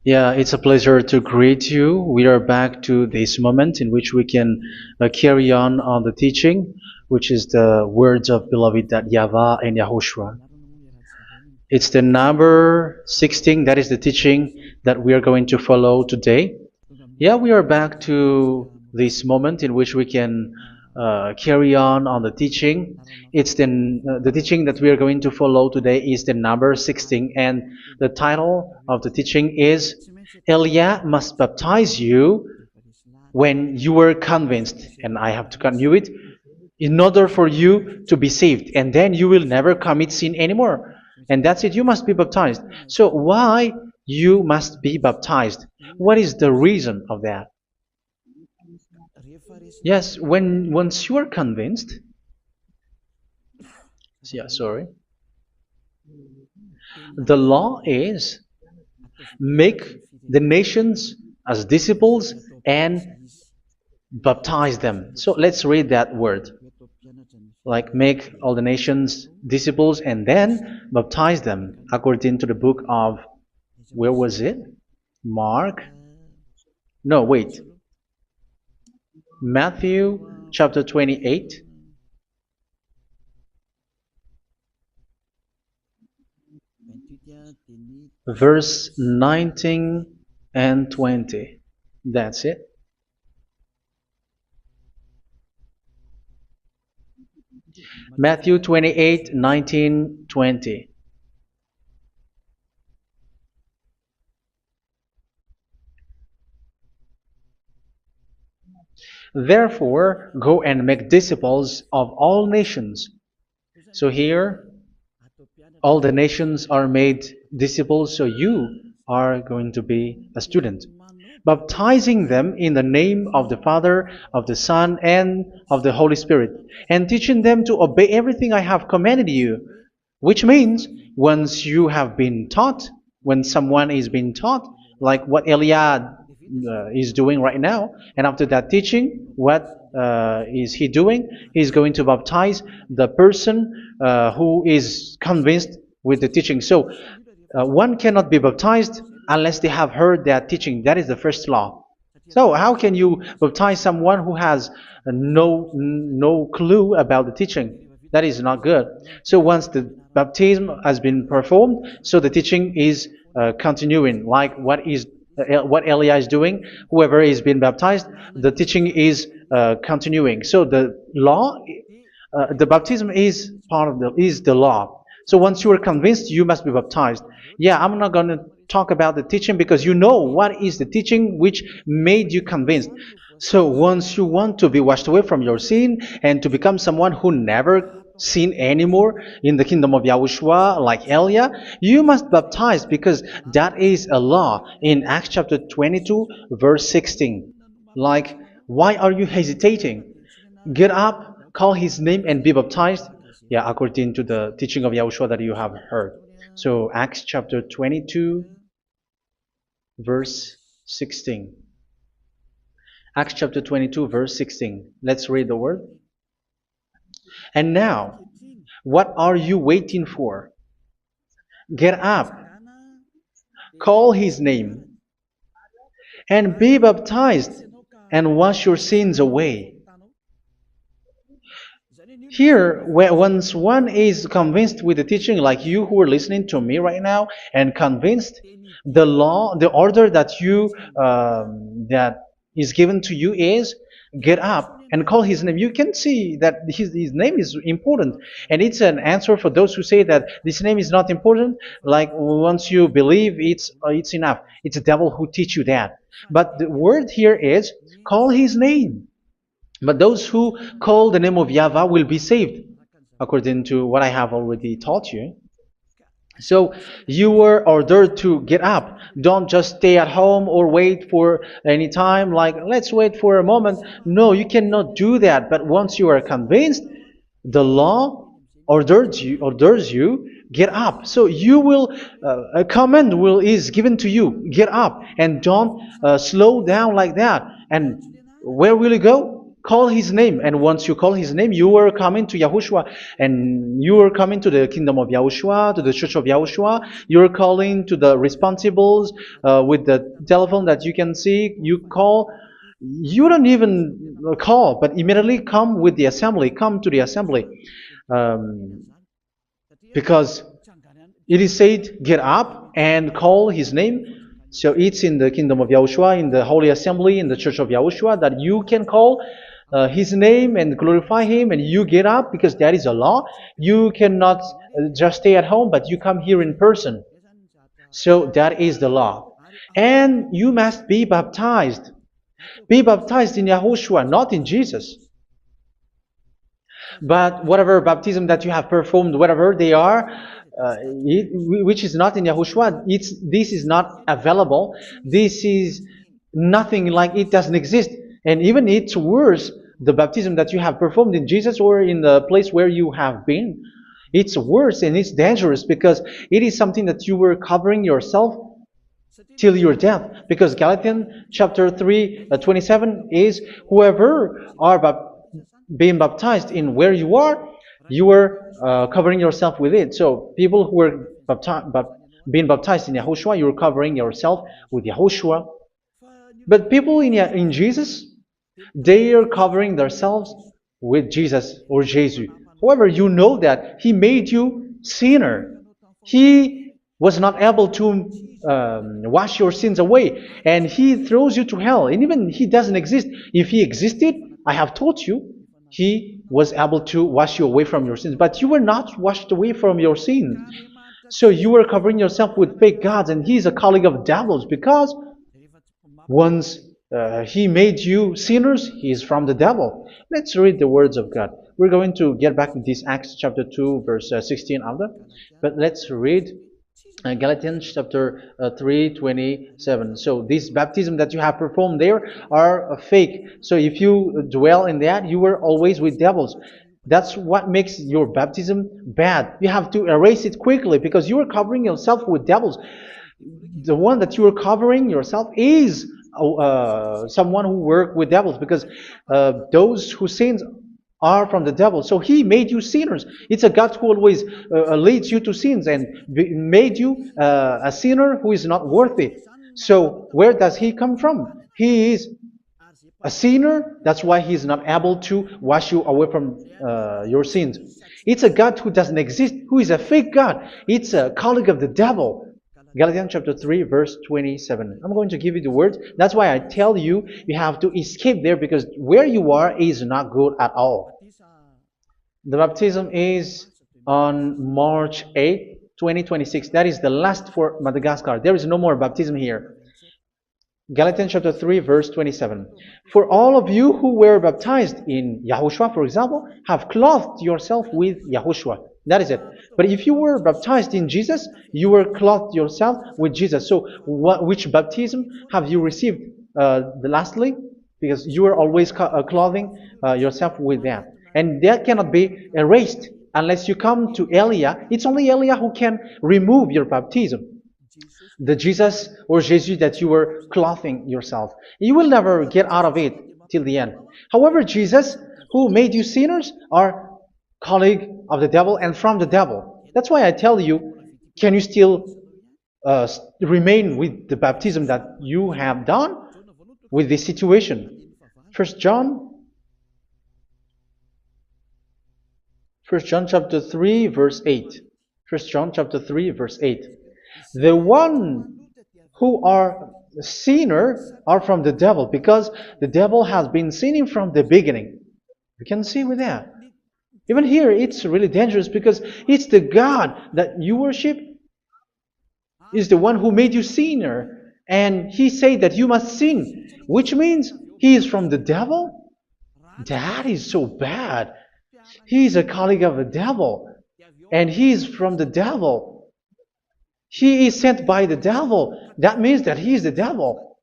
Yeah, it's a pleasure to greet you. We are back to this moment in which we can carry on the teaching, which is the words of beloved that YAHVAH and YAHOSHUA. It's the number 16, that is the teaching that we are going to follow today. Yeah, we are back to this moment in which we can carry on the teaching. It's the teaching that we are going to follow today is the number 16, and the title of the teaching is Elia must baptize you when you were convinced, and I have to continue it, in order for you to be saved, and then you will never commit sin anymore. And that's it, you must be baptized. So why you must be baptized? What is the reason of that? Yes, when once you are convinced, yeah, sorry, the law is make the nations as disciples and baptize them. So let's read that word. Like make all the nations disciples and then baptize them according to the book of, where was it? Mark? No, wait. Matthew chapter 28. Verse 19 and 20. That's it. Matthew 28, 19, 20. Therefore, go and make disciples of all nations. So here, all the nations are made disciples, so you are going to be a student. Baptizing them in the name of the Father, of the Son, and of the Holy Spirit, and teaching them to obey everything I have commanded you. Which means, once you have been taught, when someone is being taught, like what Elia is doing right now, and after that teaching, what is he doing? He's going to baptize the person who is convinced with the teaching. So one cannot be baptized unless they have heard that teaching. That is the first law. So how can you baptize someone who has no clue about the teaching? That is not good. So once the baptism has been performed, so the teaching is continuing, like what Elia is doing. Whoever is being baptized, the teaching is continuing. So the law, the baptism is part of the law. So once you are convinced, you must be baptized. Yeah, I'm not going to talk about the teaching because you know what is the teaching which made you convinced. So once you want to be washed away from your sin and to become someone who never sin anymore in the kingdom of Yahushua, like Elia, you must baptize because that is a law in Acts chapter 22, verse 16. Like, why are you hesitating? Get up, call his name, and be baptized. Yeah, according to the teaching of Yahushua that you have heard. So Acts chapter 22, verse 16. Acts chapter 22, verse 16. Let's read the word. And now, what are you waiting for? Get up, call his name, and be baptized, and wash your sins away. Here, once one is convinced with the teaching, like you who are listening to me right now, and convinced, the law, the order that that is given to you is get up and call his name. You can see that his name is important, and it's an answer for those who say that this name is not important. Like once you believe, it's enough. It's the devil who teach you that. But the word here is call his name. But those who call the name of YAHVAH will be saved, according to what I have already taught you. So you were ordered to get up. Don't just stay at home or wait for any time, like let's wait for a moment. No, you cannot do that. But once you are convinced, the law orders you get up. So you will a command is given to you. Get up and don't slow down like that. And where will you go? call his name, and once you call his name, you are coming to Yahushua, and you are coming to the kingdom of Yahushua, to the church of Yahushua. You're calling to the responsibles with the telephone that you can see. You call. You don't even call, but immediately come with the assembly. Come to the assembly, um, because it is said, get up and call his name. So it's in the kingdom of Yahushua, in the holy assembly, in the church of Yahushua, that you can call his name and glorify him, and you get up, because that is a law. You cannot just stay at home, but you come here in person. So that is the law. And you must be baptized. Be baptized in Yahushua, not in Jesus. But whatever baptism that you have performed, whatever they are, which is not in Yahushua, this is not available. This is nothing, like it doesn't exist. And even it's worse, the baptism that you have performed in Jesus or in the place where you have been. It's worse and it's dangerous, because it is something that you were covering yourself till your death. Because Galatians chapter 3, 27 is, whoever are being baptized in where you are covering yourself with it. So people who are being baptized in Yahushua, you're covering yourself with Yahushua. But people in Jesus, they are covering themselves with Jesus or Jesus. However, you know that he made you sinner. He was not able to wash your sins away, and he throws you to hell. And even he doesn't exist. If he existed, I have told you, he was able to wash you away from your sins. But you were not washed away from your sins. So you were covering yourself with fake gods, and he's a colleague of devils, because once he made you sinners, he is from the devil. Let's read the words of God. We're going to get back to this Acts chapter 2, verse 16 after. But let's read Galatians chapter 3, 27. So this baptism that you have performed there are fake. So if you dwell in that, you were always with devils. That's what makes your baptism bad. You have to erase it quickly, because you are covering yourself with devils. The one that you are covering yourself is someone who works with devils, because those who sin are from the devil. So he made you sinners. It's a God who always leads you to sins, and made you a sinner who is not worthy. So where does he come from? He is a sinner. That's why he is not able to wash you away from your sins. It's a God who doesn't exist, who is a fake God. It's a colleague of the devil. Galatians chapter 3, verse 27. I'm going to give you the words. That's why I tell you, you have to escape there, because where you are is not good at all. The baptism is on March 8, 2026. That is the last for Madagascar. There is no more baptism here. Galatians chapter 3, verse 27. For all of you who were baptized in Yahushua, for example, have clothed yourself with Yahushua. That is it. But if you were baptized in Jesus, you were clothed yourself with Jesus. So which baptism have you received lastly? Because you are always clothing yourself with that. And that cannot be erased unless you come to Elia. It's only Elia who can remove your baptism. The Jesus or Jesus that you were clothing yourself. You will never get out of it till the end. However, Jesus, who made you sinners, are colleague of the devil and from the devil. That's why I tell you, can you still remain with the baptism that you have done with this situation? First John chapter 3, verse 8. First John chapter 3, verse 8. The one who are sinner are from the devil, because the devil has been sinning from the beginning. You can see with that. Even here, it's really dangerous, because it's the God that you worship is the one who made you sinner, and he said that you must sin, which means he is from the devil. That is so bad. He is a colleague of the devil, and he is from the devil. He is sent by the devil. That means that he is the devil.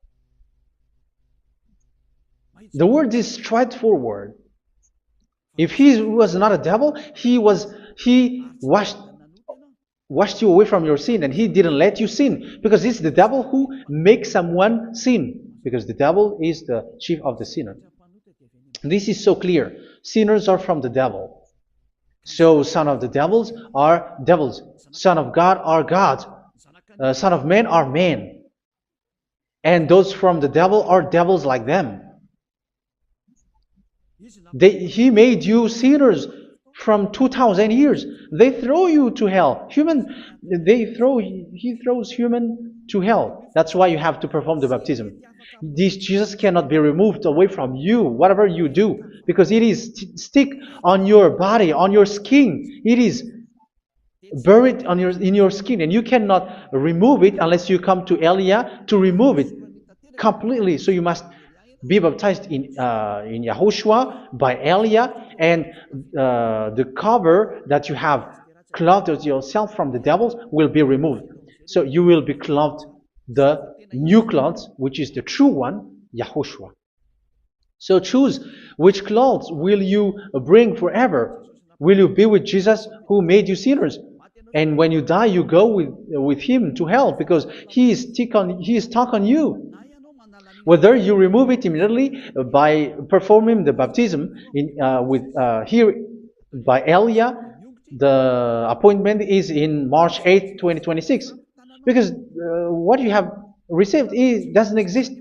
The word is straightforward. If he was not a devil, he washed you away from your sin, and he didn't let you sin, because it's the devil who makes someone sin, because the devil is the chief of the sinner. This is so clear. Sinners are from the devil. So son of the devils are devils. Son of God are gods. Son of men are men. And those from the devil are devils like them. He made you sinners from 2,000 years. They throw you to hell. He throws human to hell. That's why you have to perform the baptism. This Jesus cannot be removed away from you, whatever you do, because it is stick on your body, on your skin. It is buried in your skin, and you cannot remove it unless you come to Elia to remove it completely. So you must be baptized in Yahushua by Elia, and the cover that you have clothed yourself from the devils will be removed. So you will be clothed the new clothes, which is the true one, Yahushua. So choose which clothes will you bring forever. Will you be with Jesus who made you sinners? And when you die, you go with him to hell because he is stuck on you. Whether you remove it immediately by performing the baptism here by Elia, the appointment is in March 8, 2026. Because what you have received doesn't exist.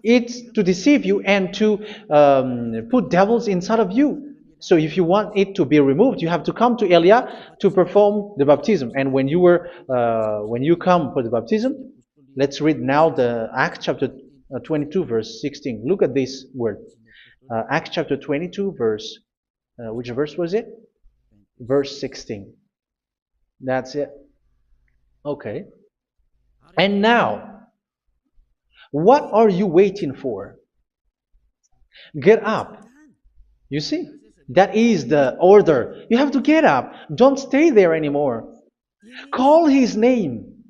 It's to deceive you and to put devils inside of you. So if you want it to be removed, you have to come to Elia to perform the baptism. And when you come for the baptism, let's read now the Acts chapter 22 verse 16. Look at this word. Acts chapter 22 verse, which verse was it? Verse 16. That's it. Okay. And now, what are you waiting for? Get up. You see, that is the order. You have to get up. Don't stay there anymore. Call his name.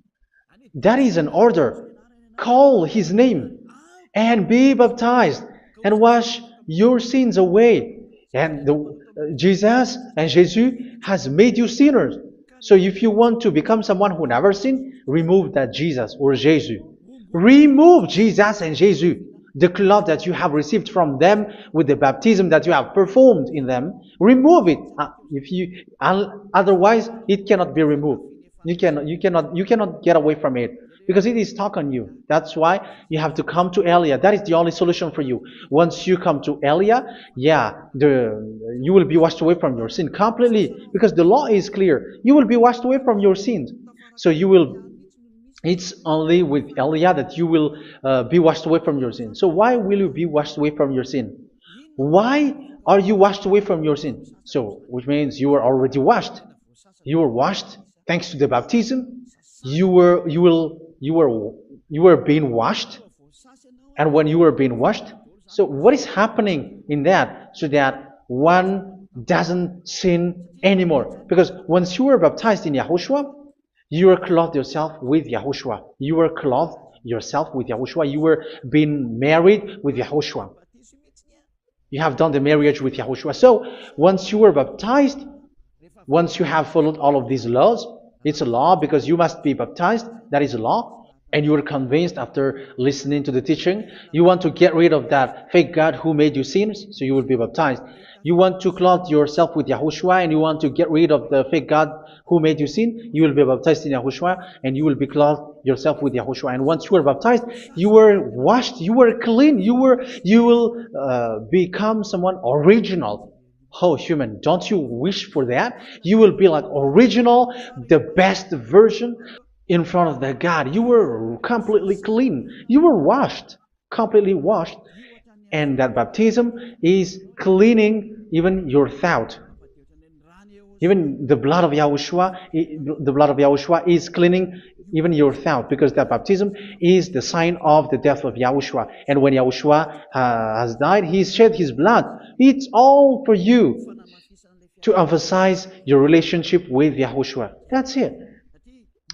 That is an order. Call his name and be baptized and wash your sins away. And Jesus has made you sinners. So if you want to become someone who never sinned, remove that Jesus or Jesus. Remove Jesus and Jesus, the cloth that you have received from them with the baptism that you have performed in them. Remove it. Otherwise, it cannot be removed. You cannot get away from it because it is stuck on you. That's why you have to come to Elia. That is the only solution for you. Once you come to Elia, you will be washed away from your sin completely because the law is clear. You will be washed away from your sins. So it's only with Elia that you will be washed away from your sin. So why will you be washed away from your sin? Why are you washed away from your sin? So, which means you are already washed. You were washed thanks to the baptism. You were being washed, and when you were being washed, so what is happening in that? So that one doesn't sin anymore. Because once you were baptized in Yahushua, you were clothed yourself with Yahushua. You were clothed yourself with Yahushua. You were being married with Yahushua. You have done the marriage with Yahushua. So once you were baptized, once you have followed all of these laws, it's a law because you must be baptized. That is a law. And you are convinced after listening to the teaching, you want to get rid of that fake God who made you sinners, so you will be baptized. You want to clothe yourself with Yahushua and you want to get rid of the fake God who made you sin, you will be baptized in Yahushua and you will be clothed yourself with Yahushua. And once you are baptized, you were washed, you were clean, you will become someone original. Oh, human, don't you wish for that? You will be like original, the best version in front of the God. You were completely clean. You were washed, completely washed. And that baptism is cleaning even your thought. Even the blood of Yahushua is cleaning even your thought, because that baptism is the sign of the death of Yahushua. And when Yahushua has died, he shed his blood. It's all for you to emphasize your relationship with Yahushua. That's it.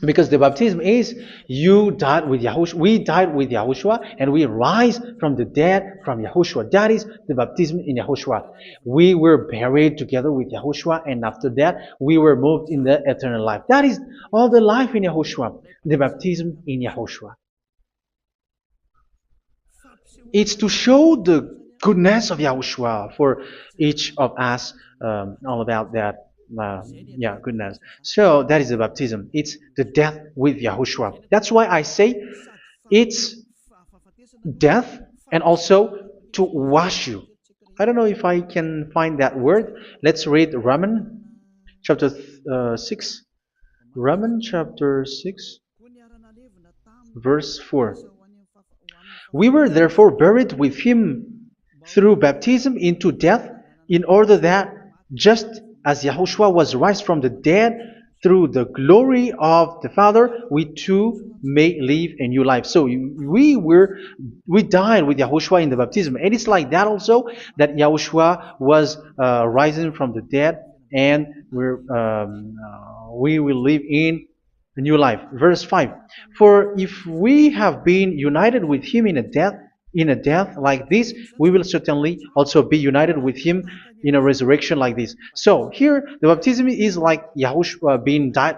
Because the baptism is you died with Yahushua. We died with Yahushua and we rise from the dead from Yahushua. That is the baptism in Yahushua. We were buried together with Yahushua, and after that we were moved in the eternal life. That is all the life in Yahushua. The baptism in Yahushua. It's to show the goodness of Yahushua for each of us, all about that. Yeah, goodness. So that is the baptism. It's the death with Yahushua. That's why I say it's death and also to wash you. I don't know if I can find that word. Let's read Romans chapter 6. Romans chapter 6, verse 4. We were therefore buried with him through baptism into death, in order that, just as Yahushua was raised from the dead through the glory of the Father, we too may live a new life. So we died with Yahushua in the baptism, and it's like that also that Yahushua was rising from the dead, and we will live in a new life. Verse 5. For if we have been united with him in a death like this, we will certainly also be united with him in a resurrection like this. So here the baptism is like Yahushua being died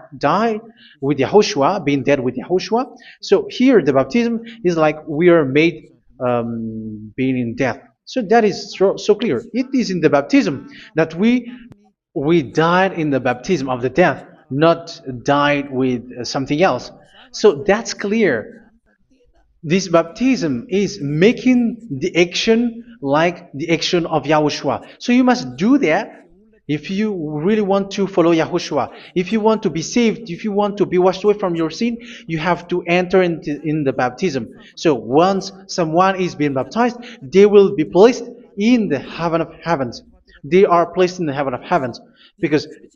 with Yahushua, being dead with Yahushua. So here the baptism is like we are made being in death. So that is so clear. It is in the baptism that we died in the baptism of the death, not died with something else. So that's clear. This baptism is making the action like the action of Yahushua. So you must do that if you really want to follow Yahushua. If you want to be saved, if you want to be washed away from your sin, you have to enter in the baptism. So once someone is being baptized, they will be placed in the heaven of heavens. They are placed in the heaven of heavens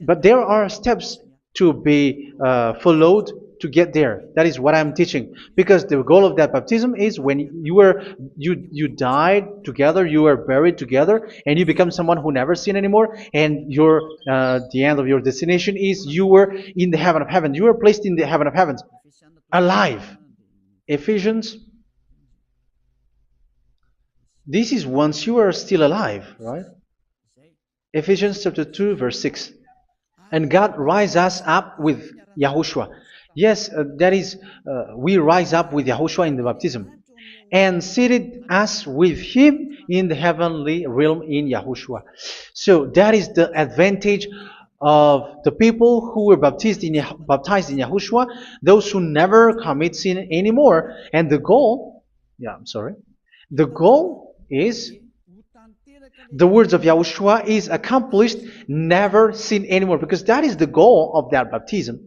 but there are steps to be followed to get there. That is what I'm teaching. Because the goal of that baptism is when you died together, you were buried together, and you become someone who never sin anymore. And the end of your destination is you were in the heaven of heaven. You were placed in the heaven of heavens, alive. Ephesians. This is once you are still alive, right? Ephesians chapter 2, verse 6. And God rise us up with Yahushua. Yes, that is, we rise up with Yahushua in the baptism. And seated us with him in the heavenly realm in Yahushua. So that is the advantage of the people who were baptized in Yahushua, those who never commit sin anymore. And the goal, the goal is the words of Yahushua is accomplished, never sin anymore, because that is the goal of that baptism.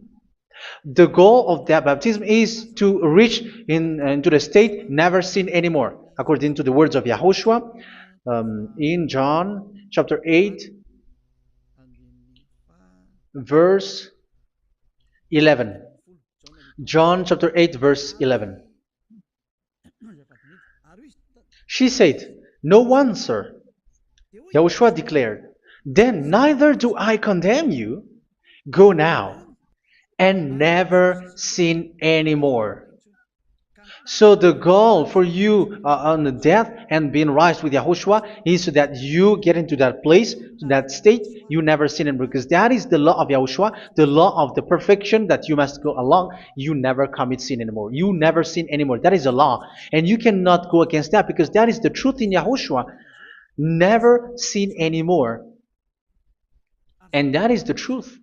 The goal of that baptism is to reach into the state never sin anymore, according to the words of Yahushua in John chapter 8, verse 11. John chapter 8, verse 11. She said, "No one, sir." Yahushua declared, "Then neither do I condemn you. Go now and never sin anymore." So the goal for you on the death and being raised with Yahushua is so that you get into that place, that state, you never sin anymore. Because that is the law of Yahushua, the law of the perfection that you must go along. You never commit sin anymore. You never sin anymore. That is a law. And you cannot go against that because that is the truth in Yahushua. Never sin anymore. And that is the truth.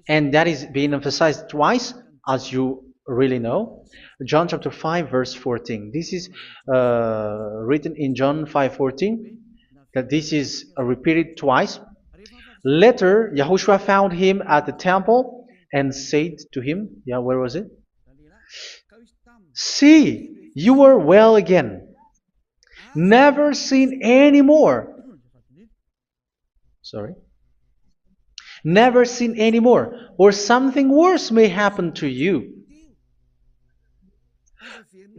And that is being emphasized twice, as you really know. John chapter 5, verse 14. This is written in John 5:14, that this is repeated twice. Later, Yahushua found him at the temple and said to him, where was it? "See, you are well again. Never sin anymore." Sorry. Never sin anymore, or something worse may happen to you.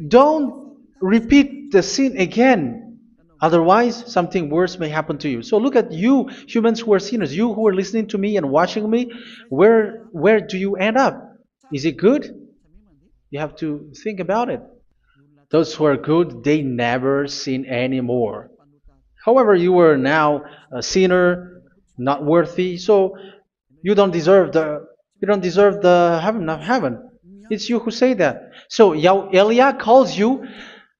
Don't repeat the sin again. Otherwise, something worse may happen to you. So look at you, humans who are sinners, you who are listening to me and watching me. Where do you end up? Is it good? You have to think about it. Those who are good, they never sin anymore. However, you are now a sinner, not worthy, so you don't deserve the heaven of heaven. It's you who say that. So Eliah calls you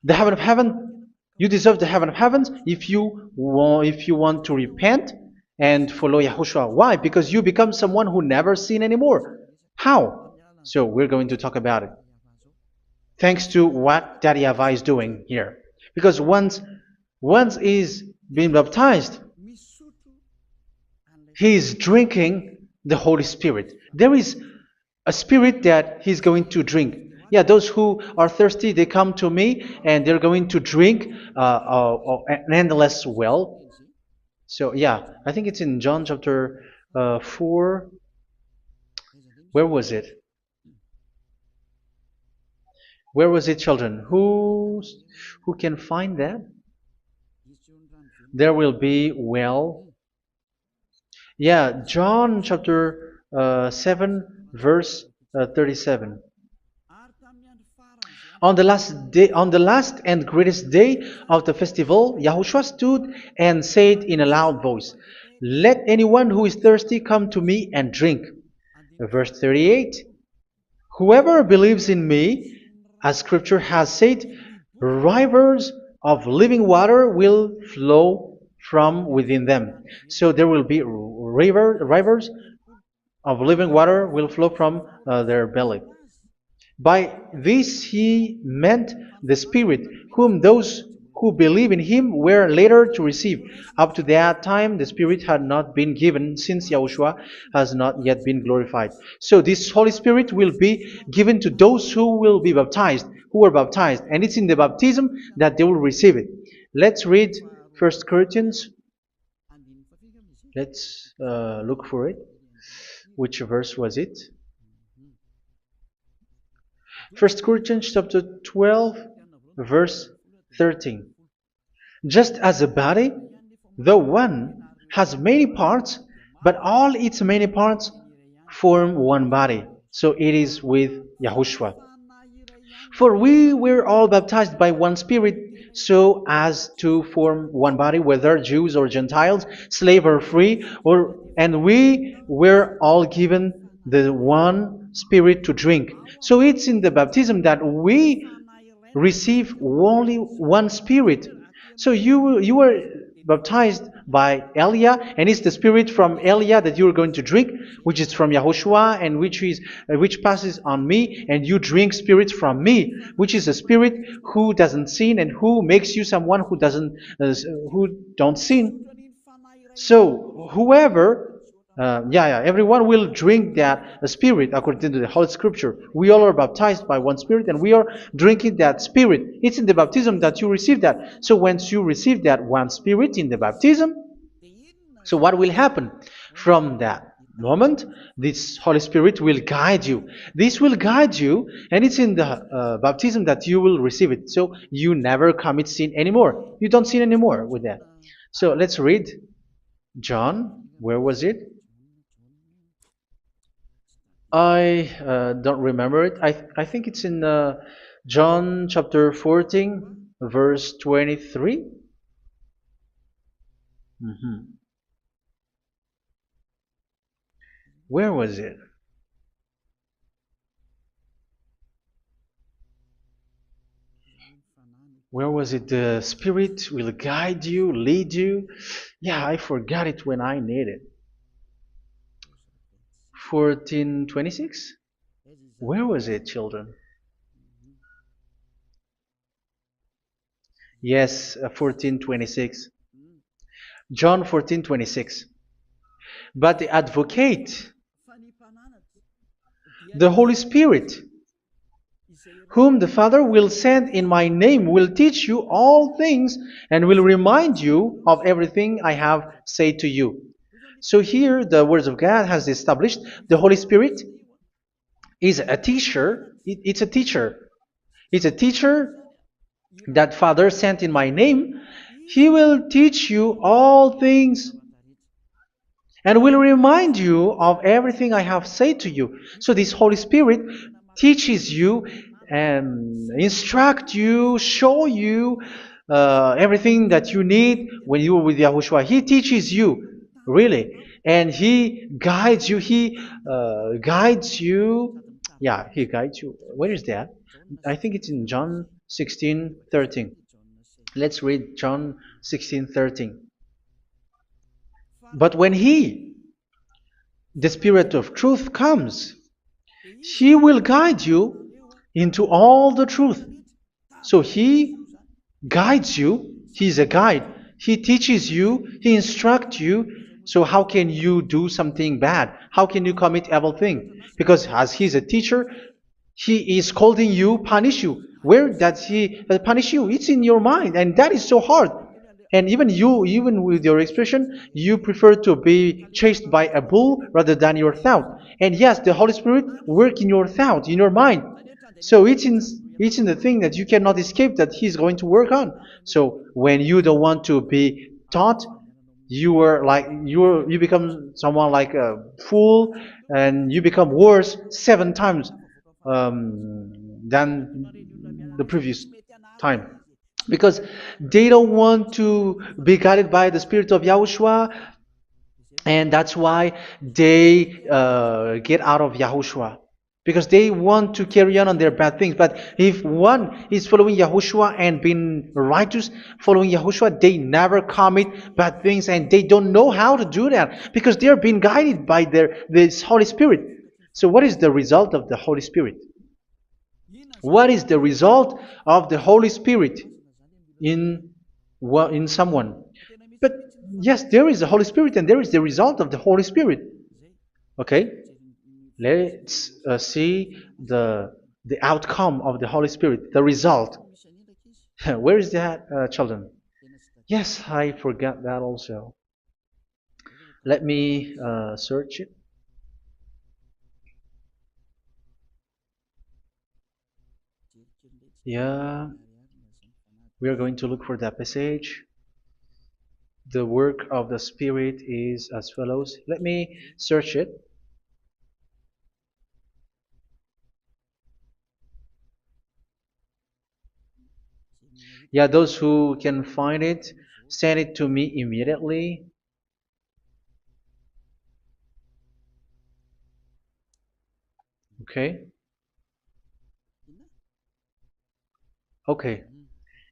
the heaven of heaven You deserve the heaven of heavens if you want to repent and follow Yahushua. Why? Because you become someone who never sin anymore. How? So we're going to talk about it. Thanks to what Daddy YAHVAH is doing here. Because once he's been baptized, he is drinking the Holy Spirit. There is a spirit that he's going to drink. Yeah, those who are thirsty, they come to me and they're going to drink an endless well. So yeah, I think it's in John chapter 4. Where was it? Where was it, children? Who can find that? There will be well. Yeah, John chapter 7, verse 37. On the last and greatest day of the festival, Yahushua stood and said in a loud voice, "Let anyone who is thirsty come to me and drink." Verse 38. "Whoever believes in me, as Scripture has said, rivers of living water will flow from within them." So there will be rivers of living water will flow from their belly. By this he meant the Spirit, whom those who believe in him were later to receive. Up to that time, the Spirit had not been given, since Yahushua has not yet been glorified. So this Holy Spirit will be given to those who will be baptized, who were baptized, and it's in the baptism that they will receive it. Let's read 1 Corinthians. Let's look for it. Which verse was it? 1 Corinthians chapter 12, verse 13. "Just as a body, though one, has many parts, but all its many parts form one body, so it is with Yahushua. For we were all baptized by one Spirit, so as to form one body, whether Jews or Gentiles, slave or free, and we were all given the one Spirit to drink." So it's in the baptism that we receive only one Spirit. So you were baptized by Elia, and it's the Spirit from Elia that you are going to drink, which is from Yahushua, and which passes on me, and you drink Spirit from me, which is a Spirit who doesn't sin and who makes you someone who don't sin. So whoever everyone will drink that Spirit according to the Holy Scripture. We all are baptized by one Spirit, and we are drinking that Spirit. It's in the baptism that you receive that. So once you receive that one Spirit in the baptism, so what will happen? From that moment, this Holy Spirit will guide you. This will guide you, and it's in the baptism that you will receive it. So you never commit sin anymore. You don't sin anymore with that. So let's read John. Where was it? I don't remember it. I think it's in John chapter 14, verse 23. Where was it? Where was it? The Spirit will guide you, lead you. Yeah, I forgot it when I need it. 14:26? Where was it, children? Yes, 14:26. John 14:26. "But the Advocate, the Holy Spirit, whom the Father will send in my name, will teach you all things and will remind you of everything I have said to you." So here the words of God has established the Holy Spirit is a teacher. It's a teacher. It's a teacher that Father sent in my name. He will teach you all things and will remind you of everything I have said to you. So this Holy Spirit teaches you and instruct you, show you everything that you need when you are with Yahushua. He teaches you, really, and He guides you. He guides you. Yeah, He guides you. Where is that? I think it's in John 16:13. Let's read John 16:13. But when He, the Spirit of truth, comes, He will guide you into all the truth. So He guides you. He's a guide. He teaches you. He instructs you. So how can you do something bad? How can you commit evil thing? Because as He's a teacher, He is scolding you, punish you. Where does He punish you? It's in your mind, and that is so hard. And even you, even with your expression, you prefer to be chased by a bull rather than your thought. And yes, the Holy Spirit work in your thought, in your mind. So it's in the thing that you cannot escape that He's going to work on. So when you don't want to be taught, you become someone like a fool, and you become worse 7 times than the previous time, because they don't want to be guided by the Spirit of Yahushua, and that's why they get out of Yahushua, because they want to carry on their bad things. But if one is following Yahushua and being righteous, following Yahushua, they never commit bad things, and they don't know how to do that because they are being guided by this Holy Spirit. So what is the result of the Holy Spirit? What is the result of the Holy Spirit in someone? But yes, there is the Holy Spirit, and there is the result of the Holy Spirit. Okay, let's see the outcome of the Holy Spirit, the result. Where is that, children? Yes, I forgot that also. Let me search it. Yeah, we are going to look for that passage. The work of the Spirit is as follows. Let me search it. Yeah, those who can find it, send it to me immediately. Okay. Okay.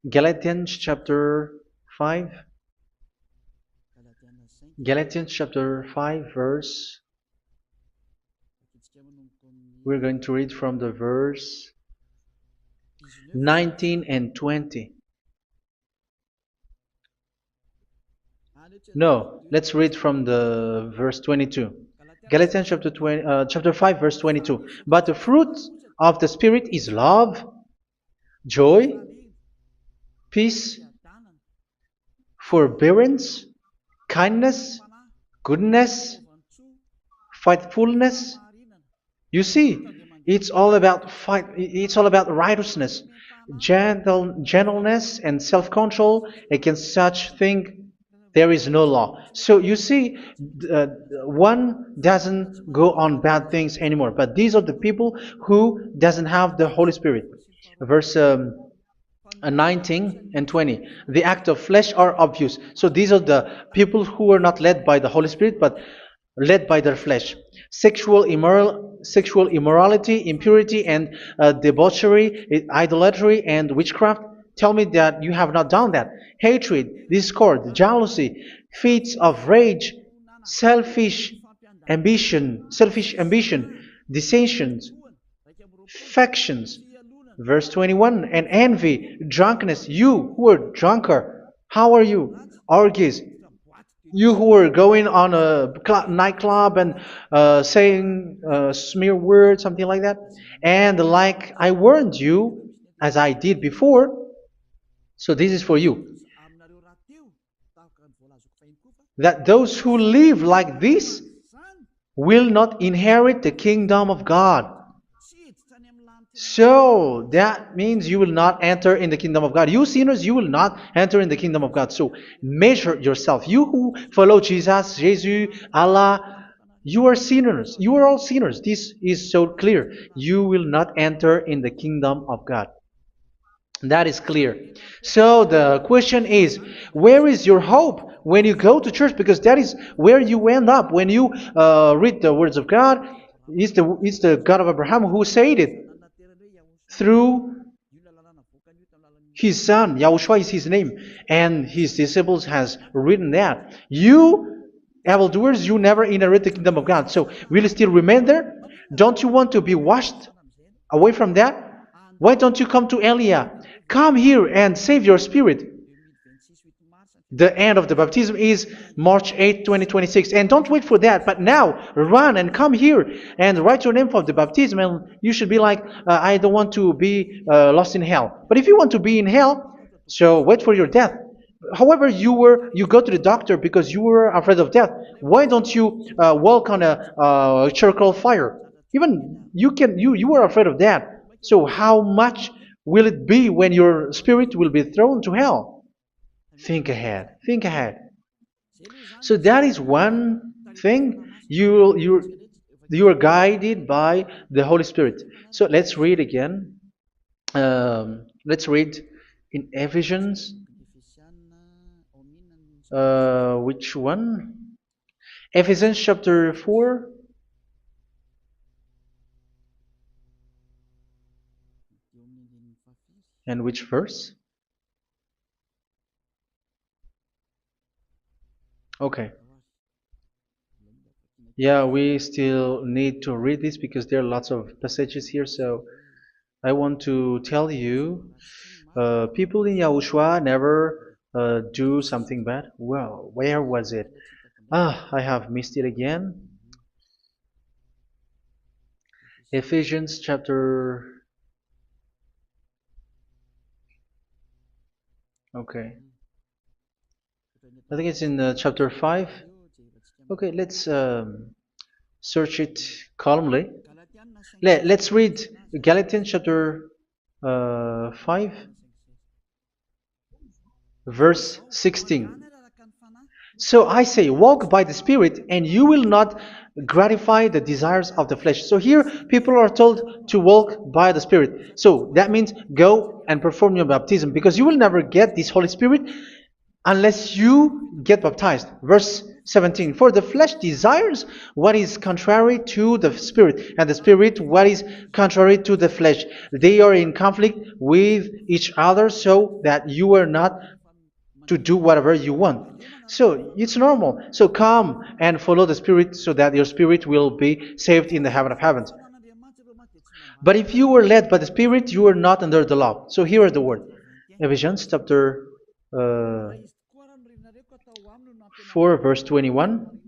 Galatians chapter 5. Galatians chapter 5 verse. We're going to read from the verse 19 and 20. No, let's read from the verse 22. Galatians chapter 5 verse 22. But the fruit of the Spirit is love, joy, peace, forbearance, kindness, goodness, faithfulness. You see, it's all about fight. It's all about righteousness, gentleness, and self-control. Against such thing, there is no law. So you see, uh, one doesn't go on bad things anymore. But these are the people who doesn't have the Holy Spirit. Verse 19 and 20. The act of flesh are obvious. So these are the people who are not led by the Holy Spirit, but led by their flesh. Sexual immorality, impurity, and debauchery, idolatry, and witchcraft. Tell me that you have not done that. Hatred, discord, jealousy, fits of rage, selfish ambition, dissensions, factions. Verse 21, and envy, drunkenness. You who are drunker, how are you? Orgies. You who are going on a nightclub and saying smear words, something like that. And like I warned you, as I did before, so this is for you, that those who live like this will not inherit the kingdom of God. So that means you will not enter in the kingdom of God. You sinners, you will not enter in the kingdom of God. So measure yourself. You who follow Jesus, Allah, you are sinners. You are all sinners. This is so clear. You will not enter in the kingdom of God. That is clear. So the question is, where is your hope when you go to church? Because that is where you end up when you read the words of God. It's the God of Abraham who said it through His son, Yahushua is his name, and his disciples has written that. You, evildoers, you never inherit the kingdom of God. So will you still remain there? Don't you want to be washed away from that? Why don't you come to Elia? Come here and save your spirit. The end of the baptism is March 8th, 2026. And don't wait for that, but now run and come here and write your name for the baptism. And you should be like, I don't want to be lost in hell. But if you want to be in hell, so wait for your death. However, you go to the doctor because you were afraid of death. Why don't you walk on a charcoal fire? Even you were afraid of that. So how much will it be when your spirit will be thrown to hell? Think ahead. Think ahead. So that is one thing. You are guided by the Holy Spirit. So let's read again. Let's read in Ephesians. Which one? Ephesians chapter 4. And which verse? Okay. Yeah, we still need to read this because there are lots of passages here. So I want to tell you, people in Yahushua never do something bad. Well, where was it? I have missed it again. Ephesians chapter. Okay. I think it's in chapter 5. Okay, let's search it calmly. Let's read Galatians chapter 5, verse 16. So I say, walk by the Spirit, and you will not gratify the desires of the flesh. So here, people are told to walk by the Spirit. So that means go and perform your baptism, because you will never get this Holy Spirit unless you get baptized. Verse 17. For the flesh desires what is contrary to the Spirit, and the Spirit what is contrary to the flesh. They are in conflict with each other, so that you are not to do whatever you want. So it's normal. So come and follow the Spirit so that your spirit will be saved in the heaven of heavens. But if you were led by the Spirit, you are not under the law. So here are the word. Ephesians chapter 4 verse 21.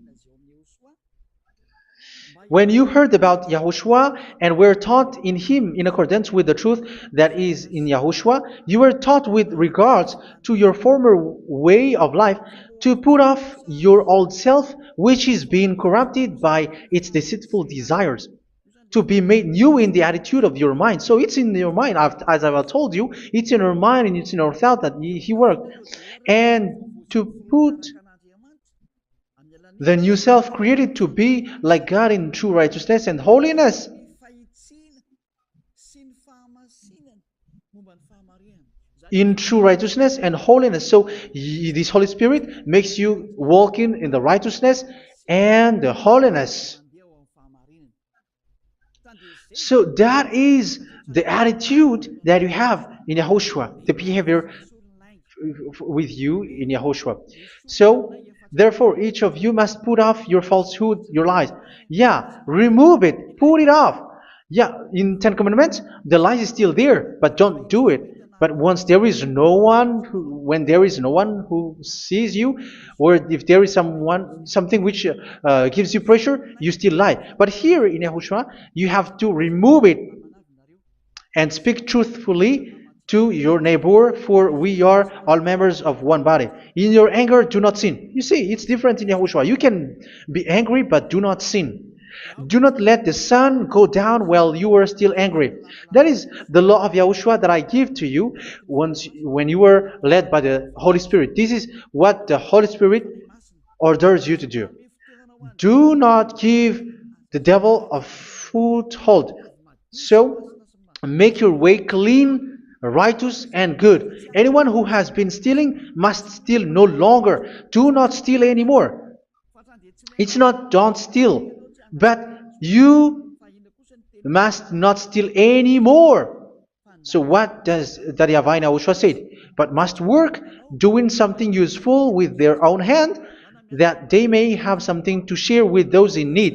When you heard about Yahushua and were taught in him in accordance with the truth that is in Yahushua, you were taught with regards to your former way of life to put off your old self, which is being corrupted by its deceitful desires, to be made new in the attitude of your mind. So it's in your mind, as I've told you, it's in our mind and it's in our thought that he worked. And to put the new self created to be like God in true righteousness and holiness. In true righteousness and holiness. So this Holy Spirit makes you walking in the righteousness and the holiness. So that is the attitude that you have in Yahushua, the behavior with you in Yahushua. So therefore, each of you must put off your falsehood, your lies. Yeah, remove it, put it off. Yeah, in Ten Commandments, the lie is still there, but don't do it. But once there is no one, when there is no one who sees you, or if there is something which gives you pressure, you still lie. But here in Yahushua, you have to remove it and speak truthfully to your neighbor, for we are all members of one body. In your anger, do not sin. You see, it's different in Yahushua. You can be angry, but do not sin. Do not let the sun go down while you are still angry. That is the law of Yahushua that I give to you when you were led by the Holy Spirit. This is what the Holy Spirit orders you to do. Do not give the devil a foothold. So, make your way clean, righteous, and good. Anyone who has been stealing must steal no longer. Do not steal anymore. It's not don't steal, but you must not steal anymore. So what does the Yahweh Yahushua say? But must work doing something useful with their own hand, that they may have something to share with those in need.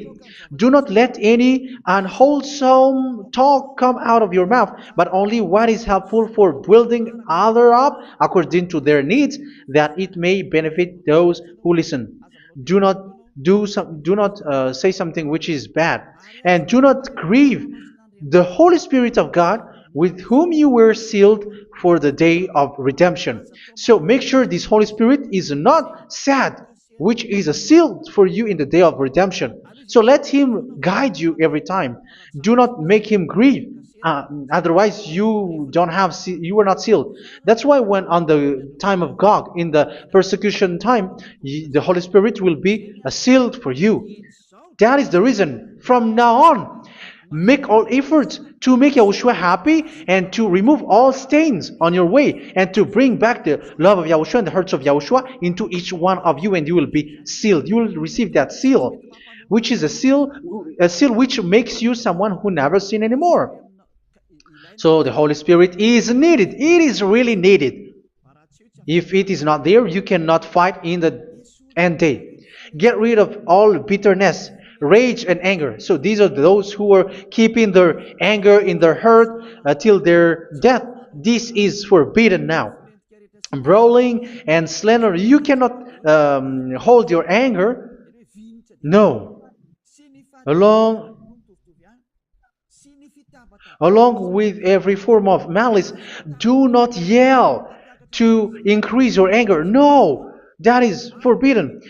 Do not let any unwholesome talk come out of your mouth, but only what is helpful for building other up according to their needs, that it may benefit those who listen. Do not do not say something which is bad, and do not grieve the Holy Spirit of God, with whom you were sealed for the day of redemption. So make sure this Holy Spirit is not sad, which is a seal for you in the day of redemption. So let Him guide you every time. Do not make Him grieve. Otherwise, you don't have you were not sealed. That's why when on the time of God, in the persecution time, the Holy Spirit will be a sealed for you. That is the reason. From now on, make all efforts to make Yahushua happy and to remove all stains on your way and to bring back the love of Yahushua and the hearts of Yahushua into each one of you, and you will be sealed. You will receive that seal, which is a seal which makes you someone who never sin anymore. So the Holy Spirit is needed. It is really needed. If it is not there, you cannot fight in the end day. Get rid of all bitterness, rage, and anger. So these are those who are keeping their anger in their heart till their death. This is forbidden now. Brawling and slander. You cannot hold your anger. No. Along Along with every form of malice, do not yell to increase your anger. No, that is forbidden.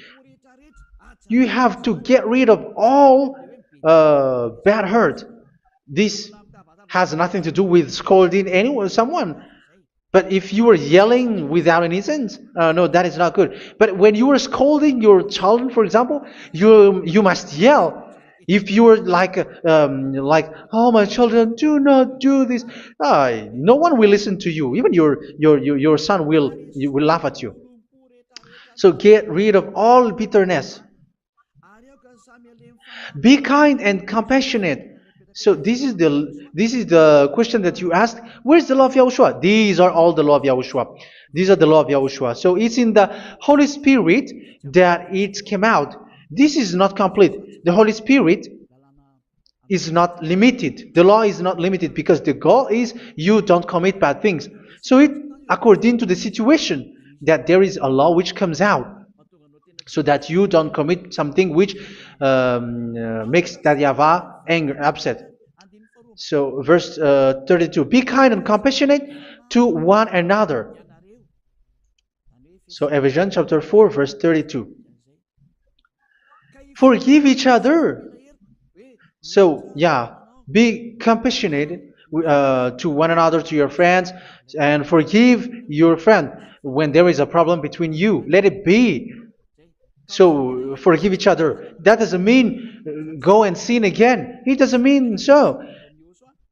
You have to get rid of all bad hurt. This has nothing to do with scolding anyone, someone. But if you are yelling without any sense, no, that is not good. But when you are scolding your child, for example, you must yell. If you are like, oh my children, do not do this, no one will listen to you. Even your son will laugh at you. So get rid of all bitterness. Be kind and compassionate. So this is the question that you asked. Where's the law of Yahushua? These are all the law of Yahushua. These are the law of Yahushua. So it's in the Holy Spirit that it came out. This is not complete. The Holy Spirit is not limited. The law is not limited because the goal is you don't commit bad things. So it according to the situation that there is a law which comes out, so that you don't commit something which makes that YAHVAH angry, upset. So verse 32, be kind and compassionate to one another. So Ephesians chapter 4 verse 32. Forgive each other. So yeah, be compassionate to one another, to your friends, and forgive your friend when there is a problem between you. Let it be. So forgive each other. That doesn't mean go and sin again. It doesn't mean so.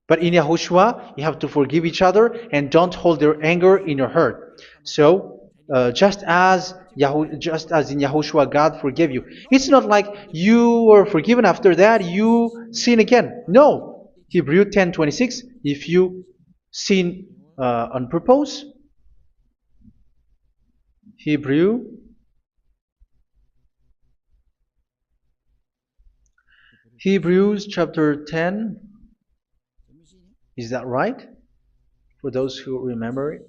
But in Yahushua, you have to forgive each other and don't hold your anger in your heart. So just as in Yahushua, God forgave you. It's not like you were forgiven after that you sin again. No. Hebrew 10:26. If you sin on purpose, Hebrews chapter 10. Is that right? For those who remember it?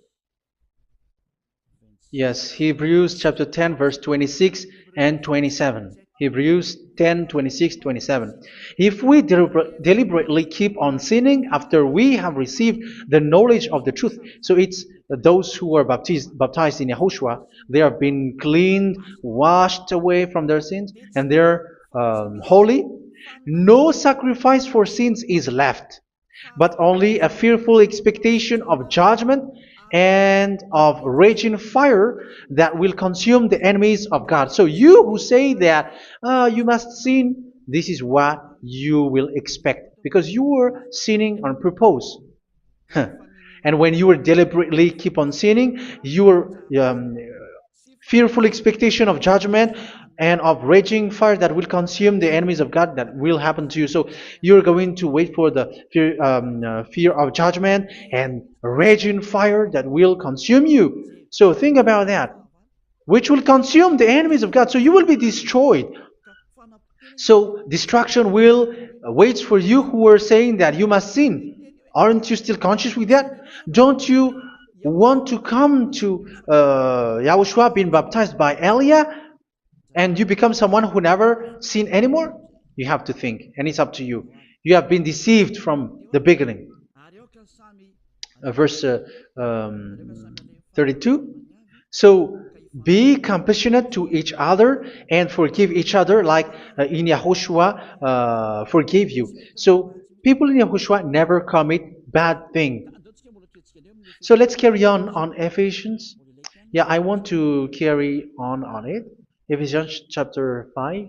Yes, Hebrews chapter 10 verse 26 and 27. Hebrews 10, 26, 27. If we deliberately keep on sinning after we have received the knowledge of the truth, so it's those who are baptized in Yahushua, they have been cleaned, washed away from their sins, and they're holy. No sacrifice for sins is left, but only a fearful expectation of judgment and of raging fire that will consume the enemies of God. So you who say that you must sin, this is what you will expect, because you were sinning on purpose. And when you will deliberately keep on sinning, your fearful expectation of judgment and of raging fire that will consume the enemies of God that will happen to you. So you're going to wait for the fear of judgment and raging fire that will consume you. So think about that, which will consume the enemies of God. So you will be destroyed. So destruction will waits for you who are saying that you must sin. Aren't you still conscious with that? Don't you want to come to Yahushua being baptized by Elia and you become someone who never sinned anymore? You have to think, and it's up to you. You have been deceived from the beginning. Verse 32. So be compassionate to each other and forgive each other like in Yahushua forgave you. So people in Yahushua never commit bad thing. So let's carry on Ephesians. Yeah, I want to carry on it. Ephesians chapter 5.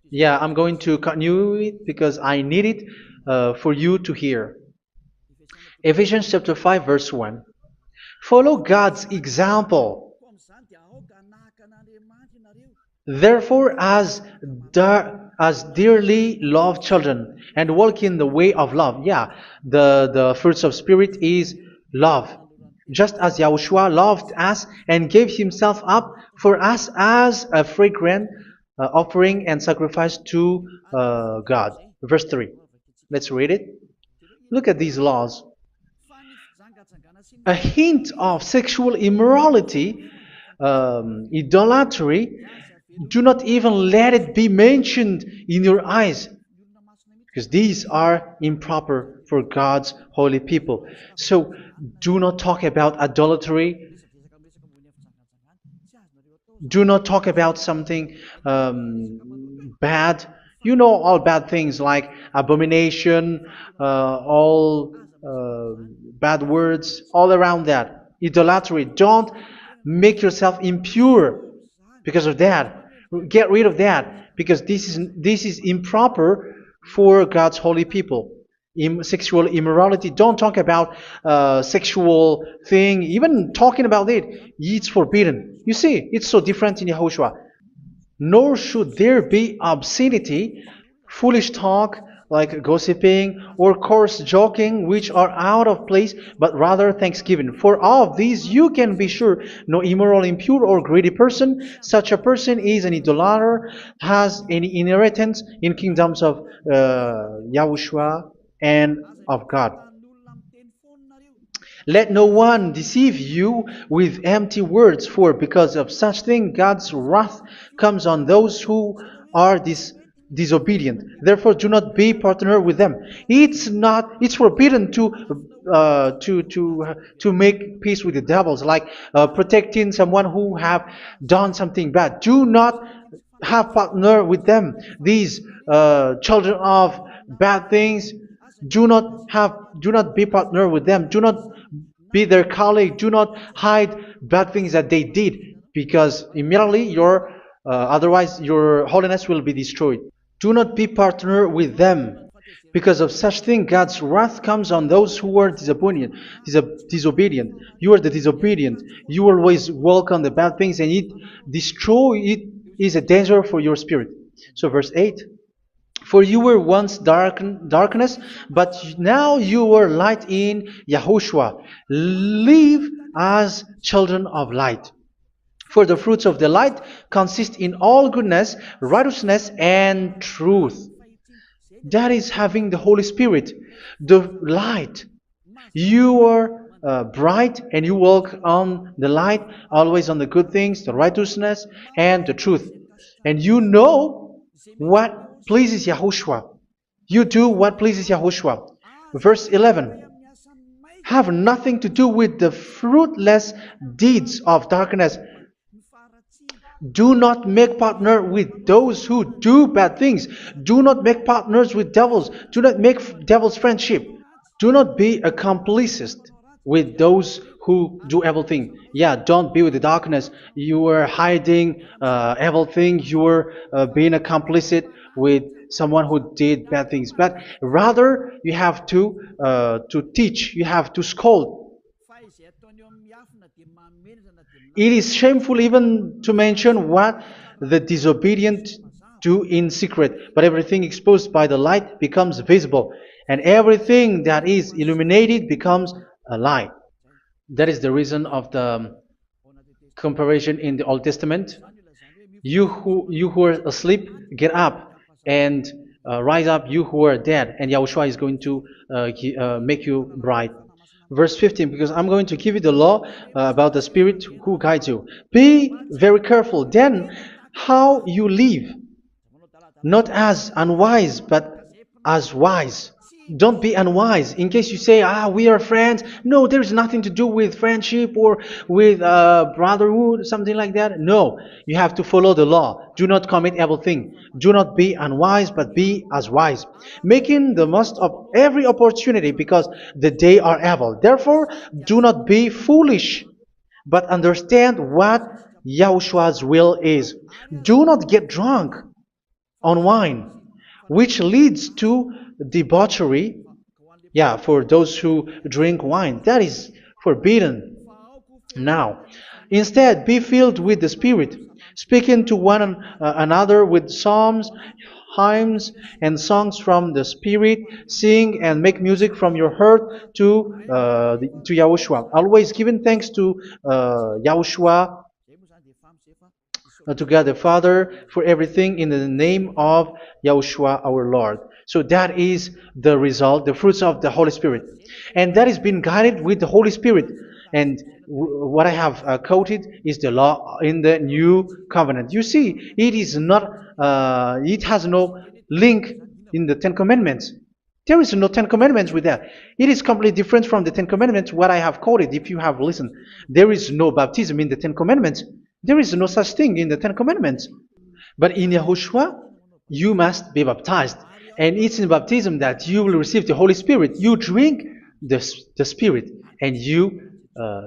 Yeah, I'm going to continue it because I need it for you to hear. Ephesians chapter 5 verse 1. Follow God's example. Therefore, as dearly loved children, and walk in the way of love. Yeah, the fruits of spirit is love. Just as Yahushua loved us and gave himself up for us as a fragrant offering and sacrifice to God. Verse 3. Let's read it. Look at these laws. A hint of sexual immorality, idolatry, do not even let it be mentioned in your eyes, because these are improper for God's holy people. So do not talk about idolatry. Do not talk about something bad. You know all bad things like abomination, all bad words, all around that. Idolatry. Don't make yourself impure because of that. Get rid of that because this is improper for God's holy people. Sexual immorality. Don't talk about sexual thing. Even talking about it's forbidden. You see, it's so different in Yahushua. Nor should there be obscenity, foolish talk like gossiping or coarse joking, which are out of place, but rather thanksgiving. For of these you can be sure: no immoral, impure, or greedy person, such a person is an idolater, has any inheritance in kingdoms of Yahushua and of God. Let no one deceive you with empty words, for because of such thing God's wrath comes on those who are disobedient. Therefore, do not be partner with them. It's forbidden to make peace with the devils, like protecting someone who have done something bad. Do not have partner with them. These children of bad things, do not be partner with them. Do not be their colleague. Do not hide bad things that they did, because immediately otherwise your holiness will be destroyed. Do not be partner with them. Because of such thing, God's wrath comes on those who are disobedient. You are the disobedient. You always walk on the bad things, and it is a danger for your spirit. So verse 8. For you were once darkness, but now you are light in Yahushua. Live as children of light. For the fruits of the light consist in all goodness, righteousness, and truth. That is having the Holy Spirit, the light. You are bright and you walk on the light, always on the good things, the righteousness, and the truth. And you know what pleases Yahushua. You do what pleases Yahushua. Verse 11. Have nothing to do with the fruitless deeds of darkness. Do not make partner with those who do bad things. Do not make partners with devils. Do not make devils friendship. Do not be a complicit with those who do evil thing. Yeah, don't be with the darkness. You are hiding evil thing. You are being a complicit with someone who did bad things. But rather, you have to teach. You have to scold. It is shameful even to mention what the disobedient do in secret, but everything exposed by the light becomes visible, and everything that is illuminated becomes a light. That is the reason of the comparison in the Old Testament. You who are asleep, get up and rise up, you who are dead, and Yahushua is going to make you bright. Verse 15, because I'm going to give you the law about the Spirit who guides you. Be very careful then how you live, not as unwise, but as wise. Don't be unwise. In case you say, we are friends. No, there is nothing to do with friendship or with brotherhood, something like that. No, you have to follow the law. Do not commit evil thing. Do not be unwise, but be as wise, making the most of every opportunity, because the day are evil. Therefore, do not be foolish, but understand what Yahushua's will is. Do not get drunk on wine, which leads to debauchery. Yeah, for those who drink wine, that is forbidden now. Instead, be filled with the Spirit, speaking to one another with psalms, hymns, and songs from the Spirit. Sing and make music from your heart to Yahushua, always giving thanks to Yahushua, to God the Father, for everything in the name of Yahushua our Lord. So that is the result, the fruits of the Holy Spirit. And that is being guided with the Holy Spirit. And what I have quoted is the law in the new covenant. You see, it is not, it has no link in the Ten Commandments. There is no Ten Commandments with that. It is completely different from the Ten Commandments, what I have quoted, if you have listened. There is no baptism in the Ten Commandments. There is no such thing in the Ten Commandments. But in Yahushua, you must be baptized. And it's in baptism that you will receive the Holy Spirit. You drink the Spirit, and you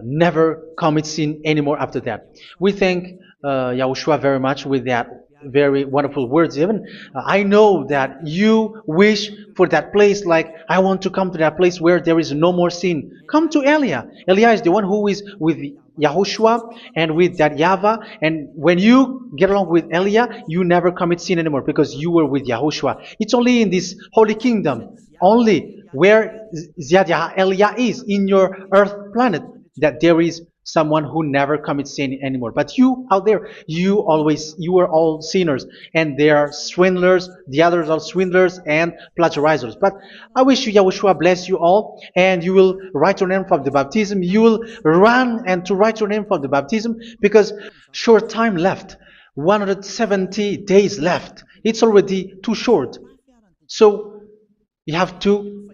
never commit sin anymore after that. We thank Yahushua very much with that very wonderful words. Even I know that you wish for that place, like, I want to come to that place where there is no more sin. Come to Elia. Elia is the one who is with Yahushua and with that YAHVAH. And when you get along with Elia, you never commit sin anymore, because you were with Yahushua. It's only in this holy kingdom, only where Elia is, in your earth planet, that there is someone who never commits sin anymore. But you out there, you are all sinners, and they are swindlers. The others are swindlers and plagiarizers. But I wish you, Yahushua, bless you all, and you will write your name for the baptism. You will run and to write your name for the baptism, because short time left, 170 days left. It's already too short. So you have to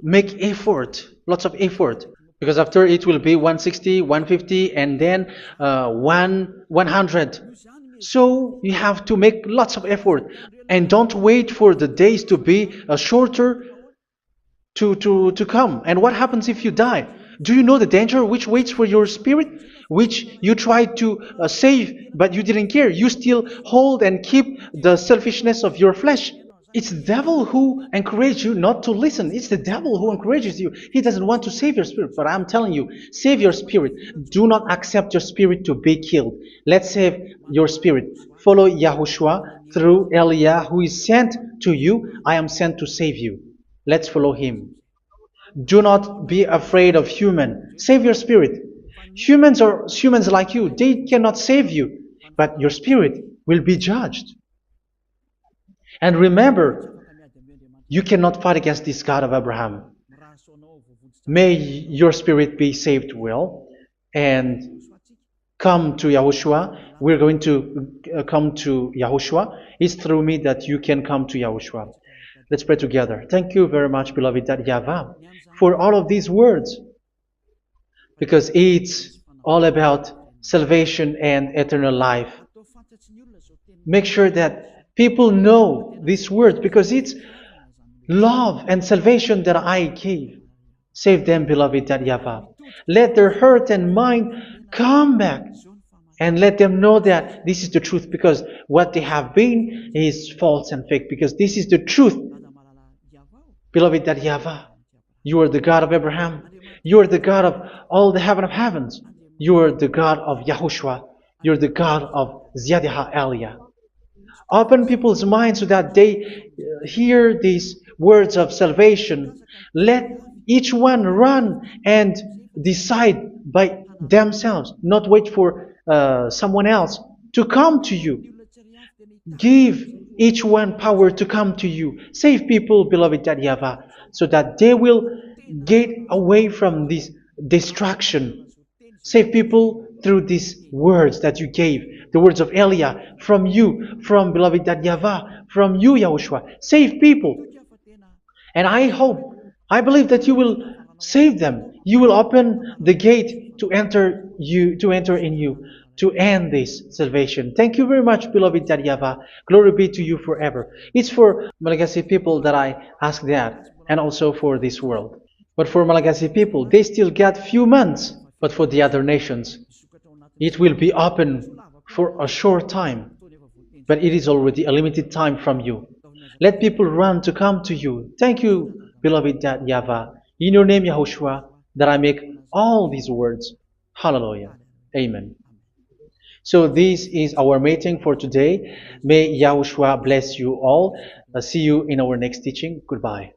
make effort, lots of effort, because after it will be 160, 150, and then 100. So you have to make lots of effort, and don't wait for the days to be shorter to come. And what happens if you die? Do you know the danger which waits for your spirit, which you tried to save, but you didn't care? You still hold and keep the selfishness of your flesh. It's the devil who encourages you not to listen. It's the devil who encourages you. He doesn't want to save your spirit. But I'm telling you, save your spirit. Do not accept your spirit to be killed. Let's save your spirit. Follow Yahushua through Elia, who is sent to you. I am sent to save you. Let's follow him. Do not be afraid of human. Save your spirit. Humans are humans like you. They cannot save you. But your spirit will be judged. And remember, you cannot fight against this God of Abraham. May your spirit be saved well, and come to Yahushua. We're going to come to Yahushua. It's through me that you can come to Yahushua. Let's pray together. Thank you very much, beloved YAHVAH, for all of these words, because it's all about salvation and eternal life. Make sure that people know these words, because it's love and salvation that I gave. Save them, beloved YAHVAH. Let their heart and mind come back, and let them know that this is the truth, because what they have been is false and fake, because this is the truth. Beloved YAHVAH, you are the God of Abraham. You are the God of all the heaven of heavens. You are the God of YAHOSHUA. You're the God of Ziyadiha Aliyah. Open people's minds so that they hear these words of salvation. Let each one run and decide by themselves, not wait for someone else to come to you. Give each one power to come to you. Save people, beloved YAHVAH, so that they will get away from this distraction. Save people through these words that you gave, the words of Elia, from you, from beloved YAHVAH, from you, Yahushua. Save people. And I believe that you will save them. You will open the gate to enter in you, to end this salvation. Thank you very much, beloved YAHVAH. Glory be to you forever. It's for Malagasy people that I ask that, and also for this world. But for Malagasy people, they still get few months. But for the other nations, it will be open for a short time. But it is already a limited time from you. Let people run to come to you. Thank you, beloved YAHVAH. In your name, Yahushua, that I make all these words. Hallelujah. Amen. So this is our meeting for today. May Yahushua bless you all. See you in our next teaching. Goodbye.